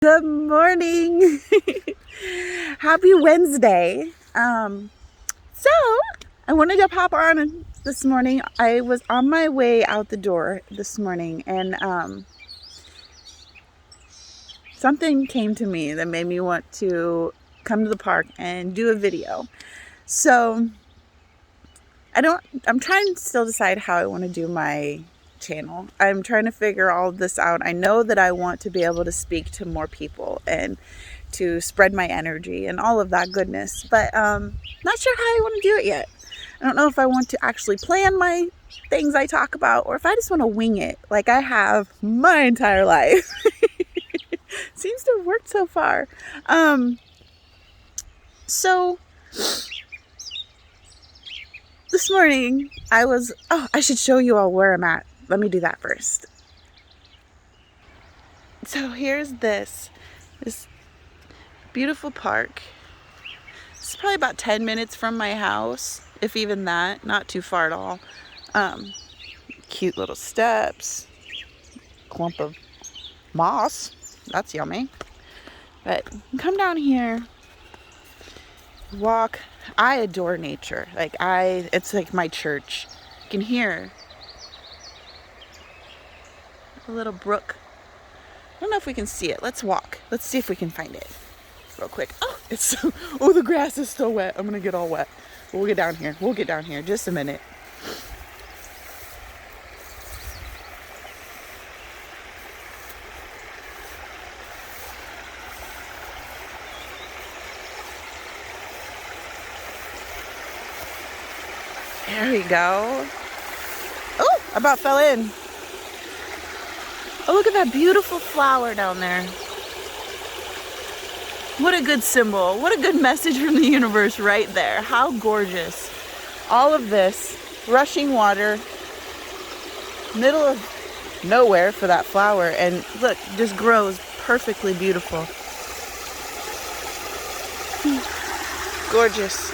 Good morning. Happy Wednesday. So I wanted to pop on this morning. I was on my way out the door this morning and something came to me that made me want to come to the park and do a video. So I'm trying to still decide how I want to do my channel. I'm trying to figure all this out. I know that I want to be able to speak to more people and to spread my energy and all of that goodness, but not sure how I want to do it yet. I don't know if I want to actually plan my things I talk about or if I just want to wing it like I have my entire life. Seems to have worked so far. So this morning I should show you all where I'm at. Let me do that first. So here's this beautiful park. It's probably about 10 minutes from my house, if even that, not too far at all. Cute little steps, clump of moss, that's yummy. But come down here, walk. I adore nature. It's like my church. You can hear a little brook. I don't know if we can see it. Let's walk. Let's see if we can find it real quick. Oh, the grass is still wet. I'm gonna get all wet. We'll get down here. Just a minute. There we go. Oh, I about fell in. Oh, look at that beautiful flower down there. What a good symbol. What a good message from the universe right there. How gorgeous. All of this, rushing water, middle of nowhere for that flower. And look, just grows perfectly beautiful. Gorgeous.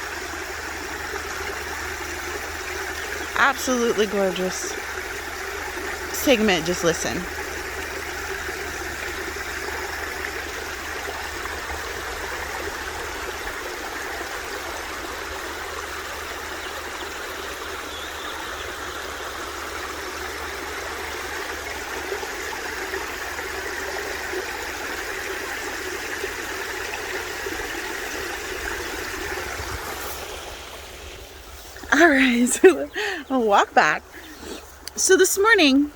Absolutely gorgeous. Let's take a minute, just listen. All right, so I'll walk back. So this morning,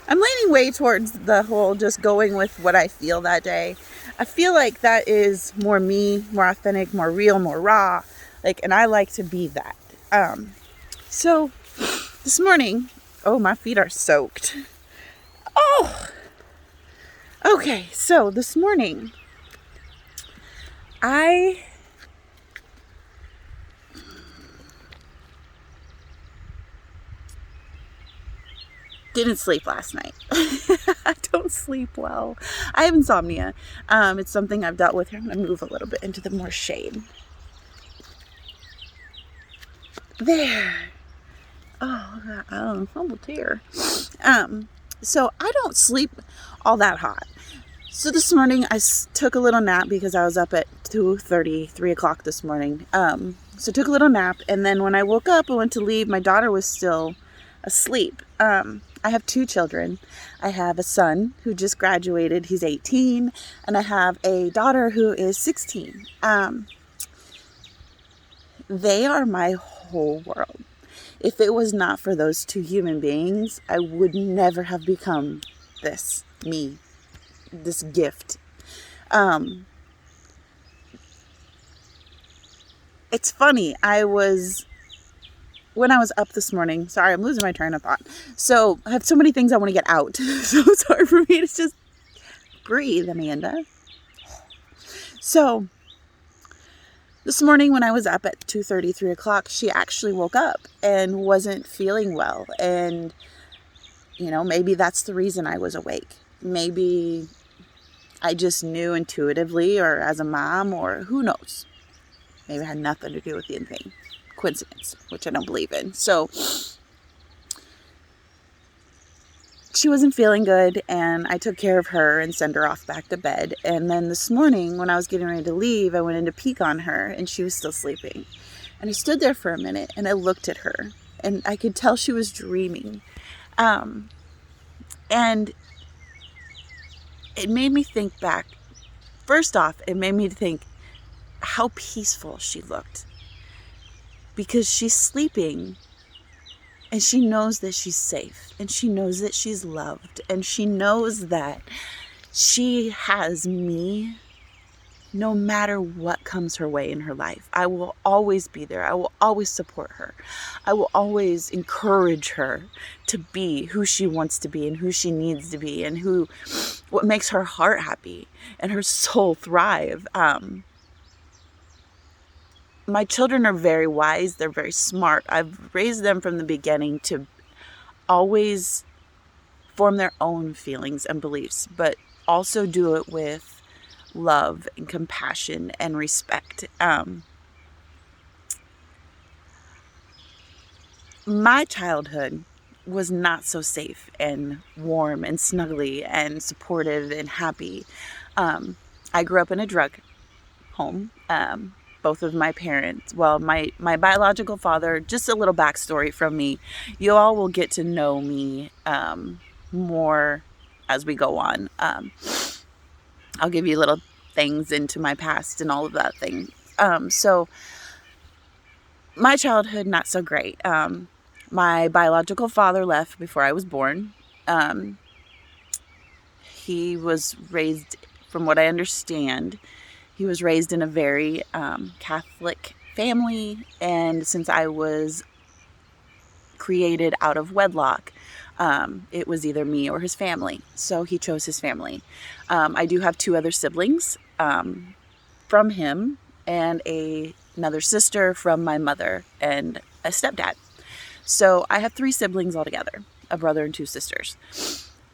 I'm leaning way towards the whole just going with what I feel that day. I feel like that is more me, more authentic, more real, more raw. And I like to be that. So this morning, oh, my feet are soaked. Oh, okay. So this morning, I didn't sleep last night. I don't sleep well. I have insomnia. It's something I've dealt with here. I'm going to move a little bit into the more shade. There. Oh, humble tear. So I don't sleep all that hot. So this morning I took a little nap because I was up at 2:30, 3 o'clock this morning. So took a little nap, and then when I woke up, I went to leave. My daughter was still asleep. I have two children. I have a son who just graduated. He's 18. And I have a daughter who is 16. They are my whole world. If it was not for those two human beings, I would never have become this gift. It's funny. When I was up this morning, sorry, I'm losing my train of thought. So I have so many things I want to get out. So it's hard for me to just breathe, Amanda. So this morning when I was up at 2:30, 3 o'clock, she actually woke up and wasn't feeling well. And, maybe that's the reason I was awake. Maybe I just knew intuitively, or as a mom, or who knows. Maybe it had nothing to do with anything. Coincidence, which I don't believe in. So she wasn't feeling good, and I took care of her and sent her off back to bed. And then this morning, when I was getting ready to leave, I went in to peek on her, and she was still sleeping. And I stood there for a minute, and I looked at her, and I could tell she was dreaming. And it made me think back. First off, it made me think how peaceful she looked, because she's sleeping. And she knows that she's safe, and she knows that she's loved, and she knows that she has me no matter what comes her way in her life. I will always be there. I will always support her. I will always encourage her to be who she wants to be and who she needs to be, and what makes her heart happy and her soul thrive. My children are very wise. They're very smart. I've raised them from the beginning to always form their own feelings and beliefs, but also do it with love and compassion and respect. My childhood was not so safe and warm and snuggly and supportive and happy. I grew up in a drug home. Both of my parents, well, my biological father, just a little backstory from me. You all will get to know me more as we go on. I'll give you little things into my past and all of that thing. So my childhood, not so great. My biological father left before I was born. He was raised, from what I understand, he was raised in a very Catholic family, and since I was created out of wedlock, it was either me or his family. So he chose his family. I do have 2 other siblings from him, and another sister from my mother, and a stepdad. So I have 3 siblings altogether, a brother and 2 sisters.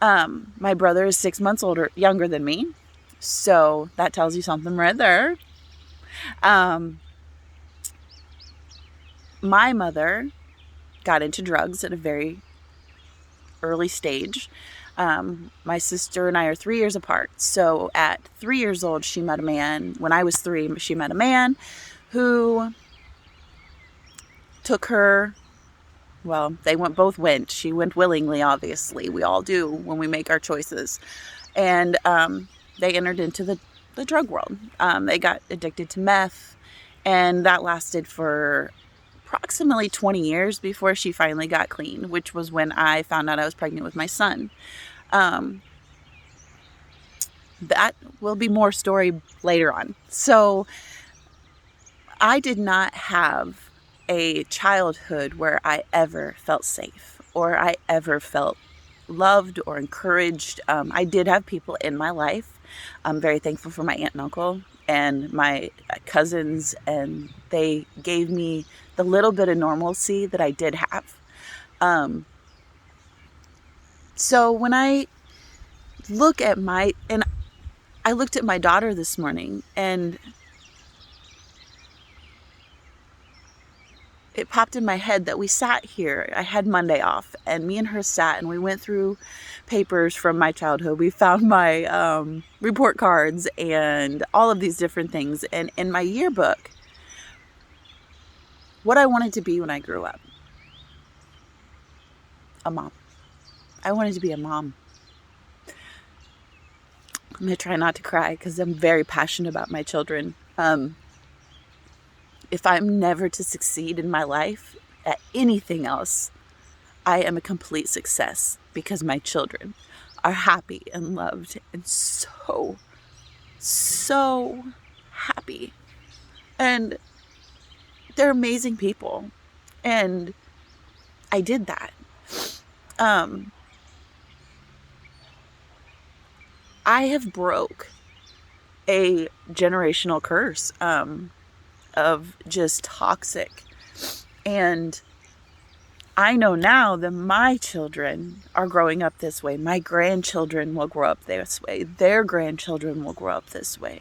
My brother is 6 months younger than me. So that tells you something right there. My mother got into drugs at a very early stage. My sister and I are 3 years apart. So at 3 years old, she met a man. When I was 3, she met a man who took her. Well, they both went. She went willingly, obviously. We all do when we make our choices. And they entered into the drug world. They got addicted to meth, and that lasted for approximately 20 years before she finally got clean, which was when I found out I was pregnant with my son. That will be more story later on. So I did not have a childhood where I ever felt safe or I ever felt loved or encouraged. I did have people in my life. I'm very thankful for my aunt and uncle and my cousins, and they gave me the little bit of normalcy that I did have. So when I look at I looked at my daughter this morning, and it popped in my head that we sat here. I had Monday off, and me and her sat, and we went through papers from my childhood. We found my report cards and all of these different things. And in my yearbook, what I wanted to be when I grew up: a mom. I wanted to be a mom. I'm going to try not to cry because I'm very passionate about my children. If I'm never to succeed in my life at anything else, I am a complete success because my children are happy and loved and so happy. And they're amazing people. And I did that. I have broke a generational curse of just toxic. And I know now that my children are growing up this way. My grandchildren will grow up this way. Their grandchildren will grow up this way,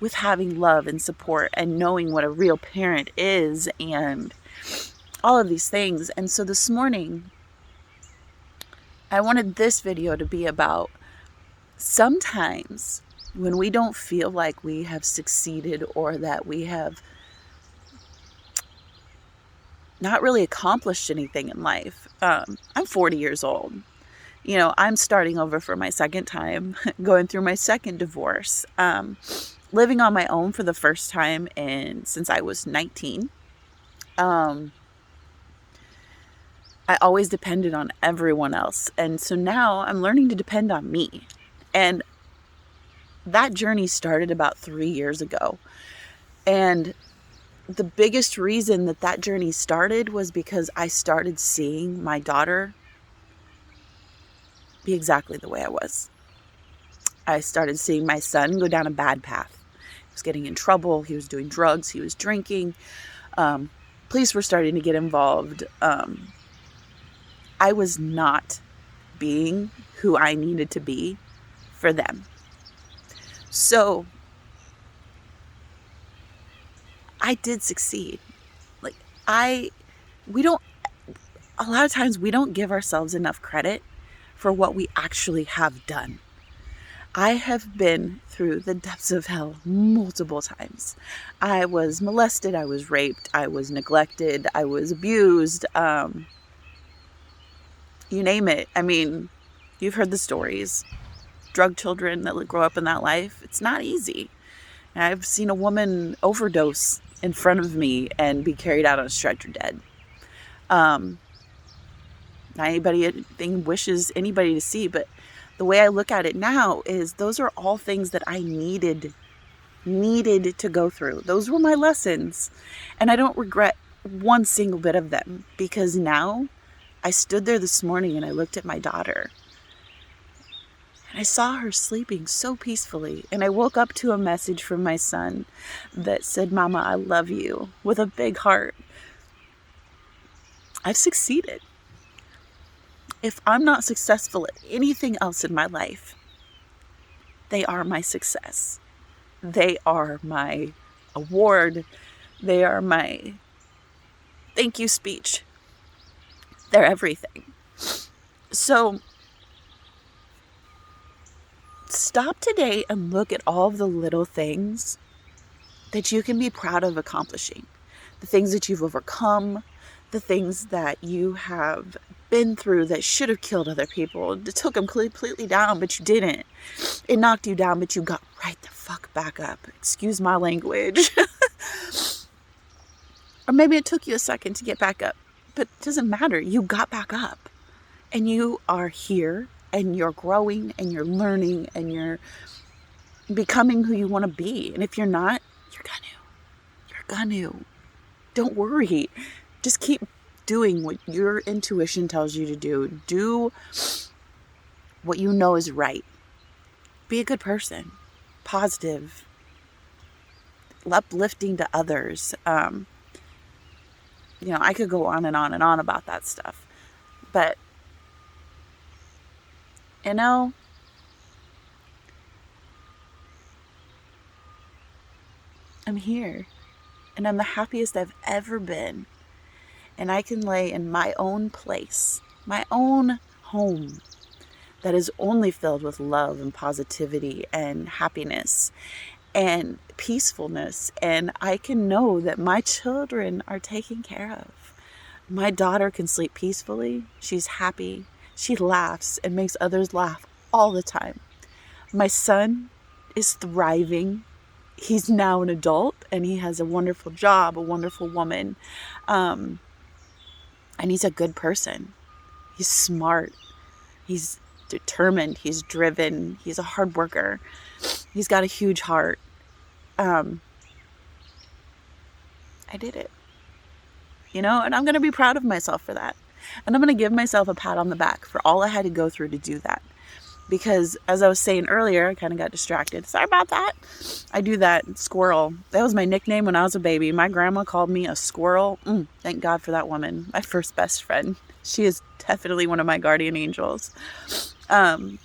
with having love and support and knowing what a real parent is and all of these things. And so this morning, I wanted this video to be about sometimes when we don't feel like we have succeeded or that we have not really accomplished anything in life. I'm 40 years old. You know, I'm starting over for my second time, going through my second divorce, living on my own for the first time since I was 19. I always depended on everyone else. And so now I'm learning to depend on me. And that journey started about 3 years ago. And the biggest reason that journey started was because I started seeing my daughter be exactly the way I was. I started seeing my son go down a bad path. He was getting in trouble. He was doing drugs. He was drinking. Police were starting to get involved. I was not being who I needed to be for them. So I did succeed. Like a lot of times we don't give ourselves enough credit for what we actually have done. I have been through the depths of hell multiple times. I was molested, I was raped, I was neglected, I was abused, you name it. I mean, you've heard the stories. Drug children that grow up in that life, it's not easy. And I've seen a woman overdose in front of me and be carried out on a stretcher dead. Not anything wishes anybody to see, but the way I look at it now is those are all things that I needed to go through. Those were my lessons. And I don't regret one single bit of them, because now I stood there this morning and I looked at my daughter and I saw her sleeping so peacefully. And I woke up to a message from my son that said, "Mama, I love you," with a big heart. I've succeeded. If I'm not successful at anything else in my life, they are my success. They are my award. They are my thank you speech. They're everything. So stop today and look at all of the little things that you can be proud of accomplishing. The things that you've overcome, the things that you have been through that should have killed other people. It took them completely down, but you didn't. It knocked you down, but you got right the fuck back up. Excuse my language. Or maybe it took you a second to get back up, but it doesn't matter. You got back up and you are here and you're growing and you're learning and you're becoming who you want to be. And if you're not, you're gonna. Don't worry. Just keep doing what your intuition tells you to do. Do what you know is right. Be a good person. Positive. Uplifting to others. I could go on and on and on about that stuff. But, I'm here. And I'm the happiest I've ever been. And I can lay in my own place, my own home, that is only filled with love and positivity and happiness and peacefulness. And I can know that my children are taken care of. My daughter can sleep peacefully. She's happy. She laughs and makes others laugh all the time. My son is thriving. He's now an adult and he has a wonderful job, a wonderful woman. And he's a good person. He's smart. He's determined. He's driven. He's a hard worker. He's got a huge heart. I did it. And I'm going to be proud of myself for that. And I'm going to give myself a pat on the back for all I had to go through to do that. Because as I was saying earlier, I kind of got distracted. Sorry about that. I do that. Squirrel. That was my nickname when I was a baby. My grandma called me a squirrel. Thank God for that woman. My first best friend. She is definitely one of my guardian angels. But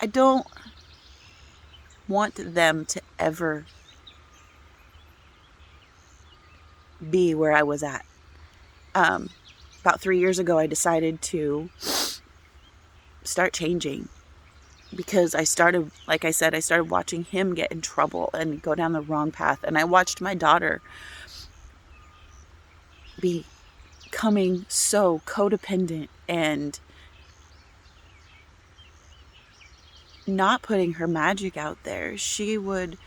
I don't want them to ever be where I was at. About 3 years ago, I decided to start changing because I started, like I said, I started watching him get in trouble and go down the wrong path. And I watched my daughter becoming so codependent and not putting her magic out there. She would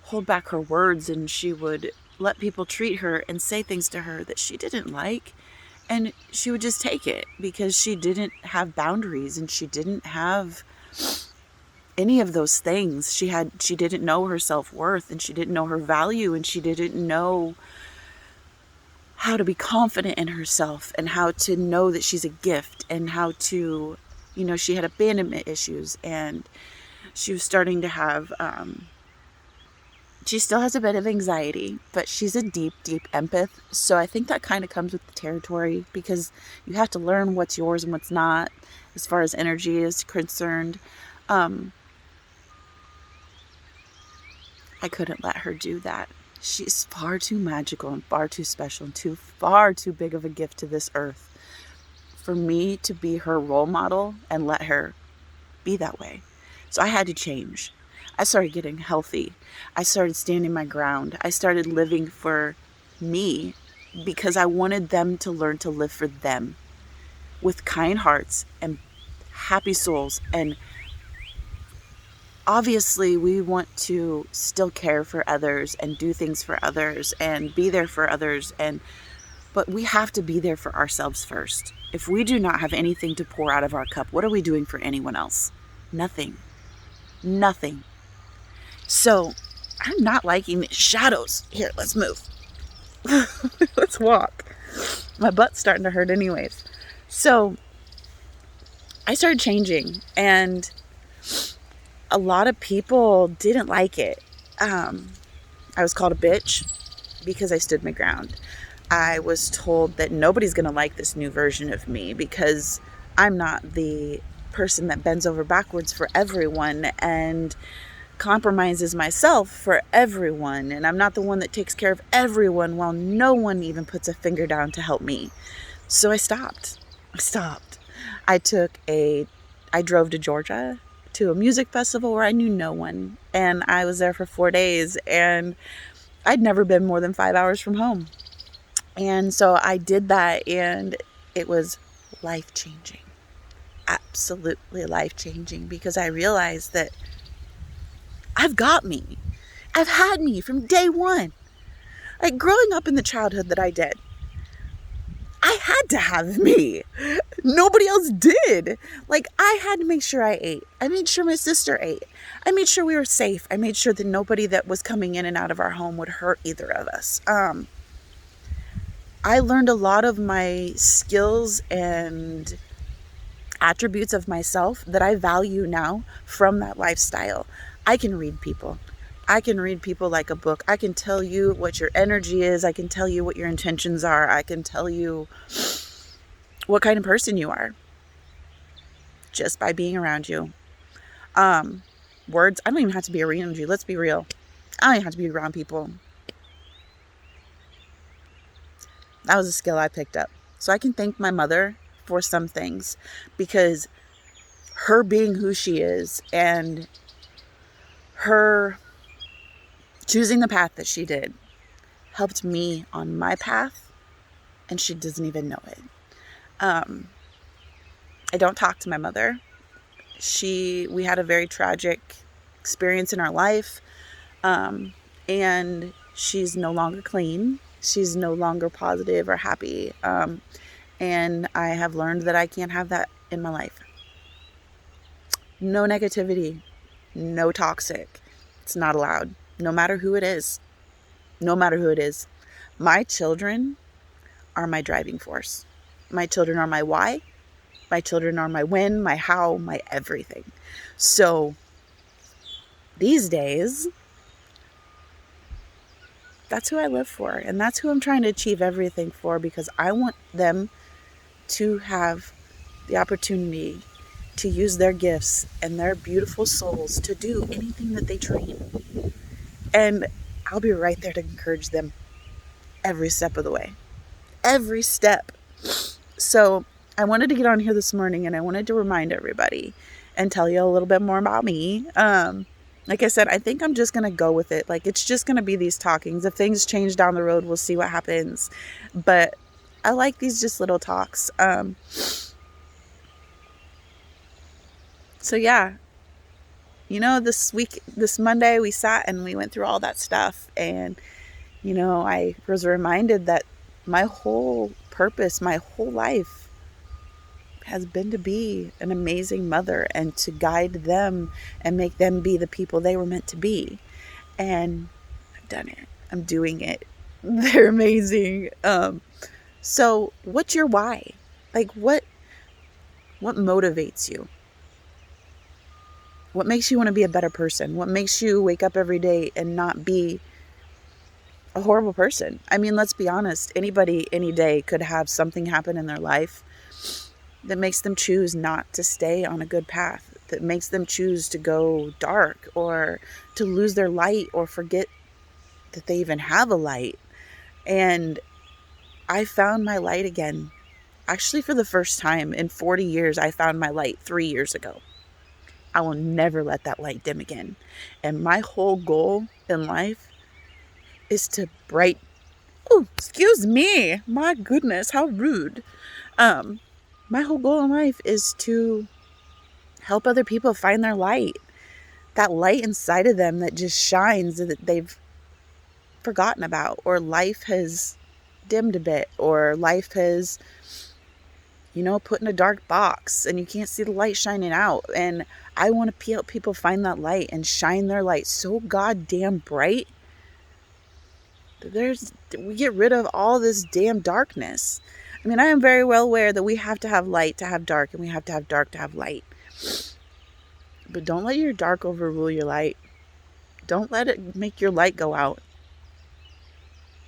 hold back her words, and she would let people treat her and say things to her that she didn't like. And she would just take it because she didn't have boundaries and she didn't have any of those things. She didn't know her self-worth, and she didn't know her value, and she didn't know how to be confident in herself and how to know that she's a gift, and how to, she had abandonment issues, and she was starting to have, she still has a bit of anxiety, but she's a deep, deep empath. So I think that kind of comes with the territory, because you have to learn what's yours and what's not as far as energy is concerned. I couldn't let her do that. She's far too magical and far too special and far too big of a gift to this earth for me to be her role model and let her be that way. So I had to change. I started getting healthy. I started standing my ground. I started living for me because I wanted them to learn to live for them with kind hearts and happy souls. And obviously we want to still care for others and do things for others and be there for others, but we have to be there for ourselves first. If we do not have anything to pour out of our cup, what are we doing for anyone else? Nothing. So I'm not liking the shadows. Here, let's move. Let's walk. My butt's starting to hurt anyways. So I started changing, and a lot of people didn't like it. I was called a bitch because I stood my ground. I was told that nobody's going to like this new version of me because I'm not the person that bends over backwards for everyone and compromises myself for everyone. And I'm not the one that takes care of everyone while no one even puts a finger down to help me. So I stopped. I drove to Georgia to a music festival where I knew no one, and I was there for 4 days, and I'd never been more than 5 hours from home. And so I did that, and it was life-changing, absolutely life-changing, because I realized that I've got me. I've had me from day one. Like, growing up in the childhood that I did, I had to have me. Nobody else did. Like, I had to make sure I ate. I made sure my sister ate. I made sure we were safe. I made sure that nobody that was coming in and out of our home would hurt either of us. I learned a lot of my skills and attributes of myself that I value now from that lifestyle. I can read people. I can read people like a book. I can tell you what your energy is. I can tell you what your intentions are. I can tell you what kind of person you are just by being around you. Words, I don't even have to be around you. Let's be real. I don't even have to be around people. That was a skill I picked up. So I can thank my mother for some things, because her being who she is and her choosing the path that she did helped me on my path, and she doesn't even know it. I don't talk to my mother. We had a very tragic experience in our life, and she's no longer clean. She's no longer positive or happy, and I have learned that I can't have that in my life. No negativity, no toxic. It's not allowed, no matter who it is. My children are my driving force. My children are my why. My children are my when, my how, my everything. So these days, that's who I live for. And that's who I'm trying to achieve everything for, because I want them to have the opportunity to use their gifts and their beautiful souls to do anything that they dream. And I'll be right there to encourage them every step of the way. every step. So I wanted to get on here this morning and I wanted to remind everybody and tell you a little bit more about me. Like I said, I think I'm just going to go with it. Like, it's just going to be these talkings. If things change down the road, we'll see what happens. But I like these just little talks. So yeah, this Monday, we sat and we went through all that stuff. And, I was reminded that my whole purpose, my whole life has been to be an amazing mother and to guide them and make them be the people they were meant to be. And I've done it. I'm doing it. They're amazing. So what's your why? Like, what motivates you? What makes you want to be a better person? What makes you wake up every day and not be a horrible person? I mean, let's be honest. Anybody, any day could have something happen in their life that makes them choose not to stay on a good path, that makes them choose to go dark or to lose their light or forget that they even have a light. And I found my light again. Actually, for the first time in 40 years, I found my light 3 years ago. I will never let that light dim again. And my whole goal in life is to excuse me. My goodness, how rude. My whole goal in life is to help other people find their light. That light inside of them that just shines that they've forgotten about, or life has dimmed a bit, or life has, put in a dark box and you can't see the light shining out. And I want to help people find that light and shine their light so goddamn bright that we get rid of all this damn darkness. I mean, I am very well aware that we have to have light to have dark, and we have to have dark to have light. But don't let your dark overrule your light. Don't let it make your light go out.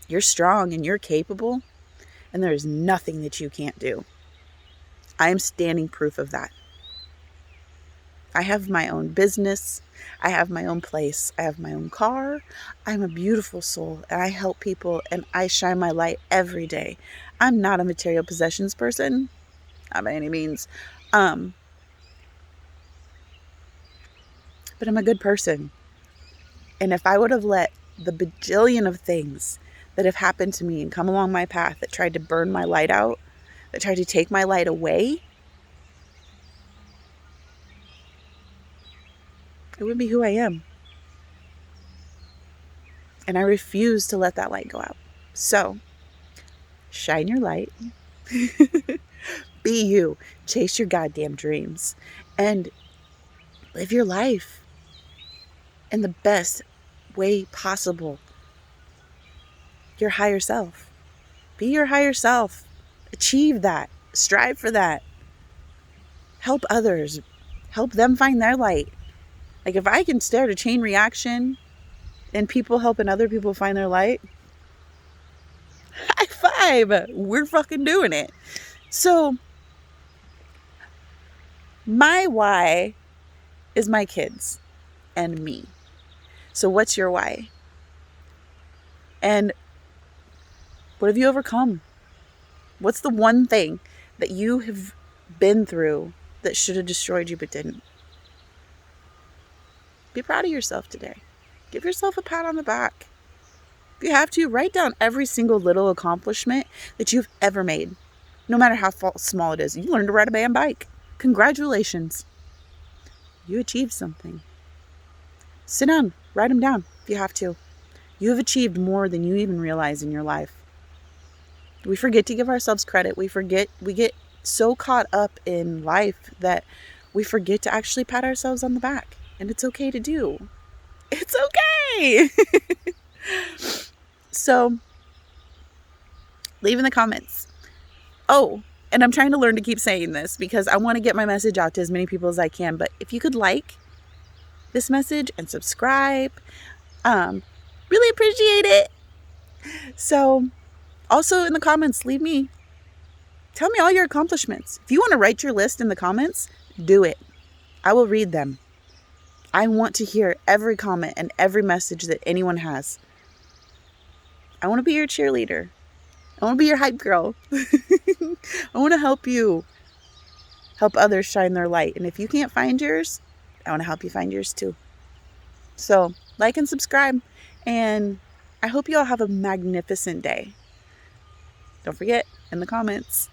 You're strong and you're capable, and there is nothing that you can't do. I am standing proof of that. I have my own business. I have my own place. I have my own car. I'm a beautiful soul, and I help people, and I shine my light every day. I'm not a material possessions person, not by any means. But I'm a good person. And if I would have let the bajillion of things that have happened to me and come along my path that tried to burn my light out, that tried to take my light away, it would be who I am. And I refuse to let that light go out. So, shine your light. Be you. Chase your goddamn dreams. And live your life in the best way possible. Your higher self. Be your higher self. Achieve that. Strive for that. Help others. Help them find their light. Like, if I can start a chain reaction and people helping other people find their light, high five. We're fucking doing it. So, my why is my kids and me. So what's your why? And what have you overcome? What's the one thing that you have been through that should have destroyed you but didn't? Be proud of yourself today. Give yourself a pat on the back. If you have to, write down every single little accomplishment that you've ever made, no matter how small it is. You learned to ride a damn bike. Congratulations. You achieved something. Sit down, write them down if you have to. You have achieved more than you even realize in your life. We forget to give ourselves credit. We get so caught up in life that we forget to actually pat ourselves on the back. And it's okay to do. It's okay. So, leave in the comments. Oh, and I'm trying to learn to keep saying this because I want to get my message out to as many people as I can. But if you could like this message and subscribe, really appreciate it. So, also in the comments, tell me all your accomplishments. If you want to write your list in the comments, do it. I will read them. I want to hear every comment and every message that anyone has. I want to be your cheerleader. I want to be your hype girl. I want to help you help others shine their light. And if you can't find yours, I want to help you find yours too. So like and subscribe. And I hope you all have a magnificent day. Don't forget in the comments.